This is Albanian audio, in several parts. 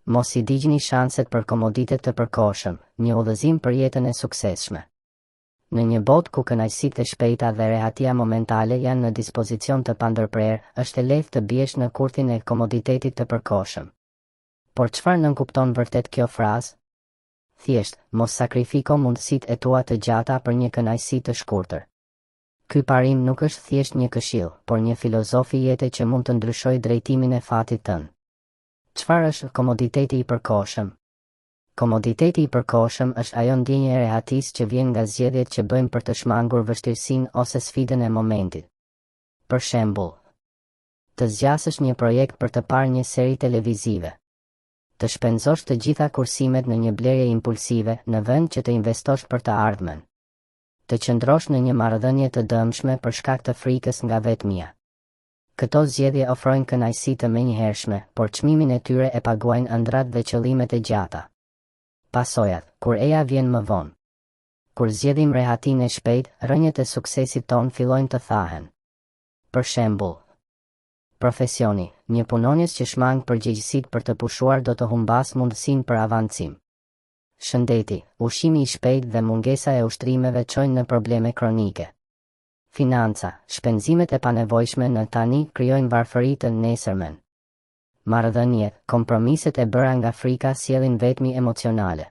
Mos i digjni shanset për komoditet të përkohshëm, një udhëzim për jetën e suksesshme. Në një botë ku kënaqësitë e shpejta dhe rehatia momentale janë në dispozicion të pandërprerë, është e lehtë të biesh në kurthin e komoditetit të përkohshëm. Por çfarë nënkupton vërtet kjo frazë? Thjesht, mos sakrifiko mundësitë e tua të gjata për një kënaqësi të shkurtër. Ky parim nuk është thjesht një këshill, por një filozofi jete që mund të ndryshojë drejtimin e fatit tënd. Çfarë është komoditeti i përkohshëm? Komoditeti i përkohshëm është ajo ndjenjë e rehatisë që vjen nga zgjedhjet që bëjmë për të shmangur vështirësinë ose sfidën e momentit. Për shembull, të zgjasësh një projekt për të parë një seri televizive. Të shpenzosh të gjitha kursimet në një blerje impulsive në vend që të investosh për të ardhmen. Të qëndrosh në një marrëdhënie të dëmshme për shkak të frikës nga vetmia. Këto zgjedhje ofrojnë kënaqësi të menjëhershme, por çmimin e tyre e paguajnë ëndrat dhe qëllimet e gjata. Pasojat, kur eja vjen më vonë. Kur zgjedhim rehatinë e shpejtë, rrënjët e suksesit ton fillojnë të thahen. Për shembull, profesioni, një punonjës që shmang përgjegjësitë për të pushuar do të humbas mundësinë për avancim. Shëndeti, ushqimi i shpejtë dhe mungesa e ushtrimeve çojnë në probleme kronike. Financa, shpenzimet e panevojshme në tani krijojnë varfëri të nesërmen. Marrëdhëniet, kompromiset e bëra nga frika sjellin vetmi emocionale.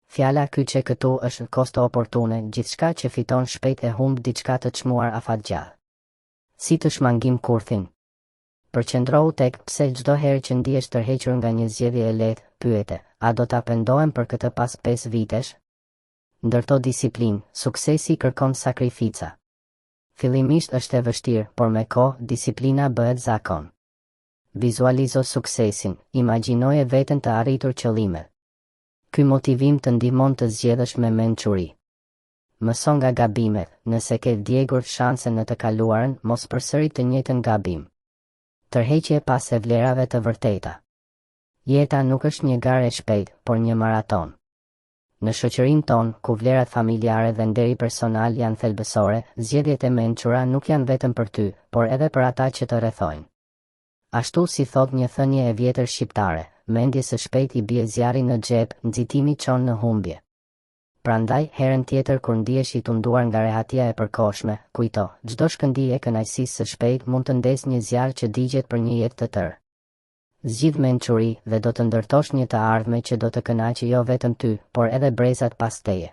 Fjala kyçe këtu është kosto oportune, gjithçka që fiton shpejt e humb diçka të çmuar afatgjallë. Si të shmangim kurthin? Përqendrohu tek pse çdo herë që ndihesh tërhequr nga një zgjedhje e lehtë, pyete, a do ta pendohem për këtë pas 5 vitesh? Ndërto disiplinë, suksesi kërkon sakrifica. Fillimisht është e vështirë, por me kohë, disiplina bëhet zakon. Vizualizo suksesin, imagjinoje veten të arritur qëllimet. Ky motivim të ndihmon të zgjedhësh me mençuri. Mëso nga gabimet, nëse ke djegur shanse në të kaluarën, mos përsëri të njëjtën gabim. Tërheqje pas e vlerave të vërteta. Jeta nuk është një garë e shpejtë, por një maraton. Në shoqërinë tonë, ku vlerat familjare dhe nderi personal janë thelbësore, zgjedhjet e mençura nuk janë vetëm për ty, por edhe për ata që të rrethojnë. Ashtu si thot një thënie e vjetër shqiptare, mendje së shpejt i bie zjarri në xhep, nxitimi çon në humbje. Prandaj, herën tjetër kur ndihesh i tunduar nga rehatia e përkohshme, kujto, çdo shkëndijë e kënaqësisë së shpejt mund të ndesë një zjarr që digjet për një jetë të tërë. Zgjidh mençuri dhe do të ndërtosh një të ardhme që do të kënaqë jo vetëm ty, por edhe brezat pas teje.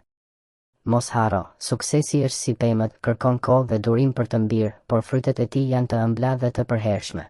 Mos harro, suksesi është si pemët, kërkon kohë dhe durim për të mbirë, por frytet e tij janë të ëmbla dhe të përhershme.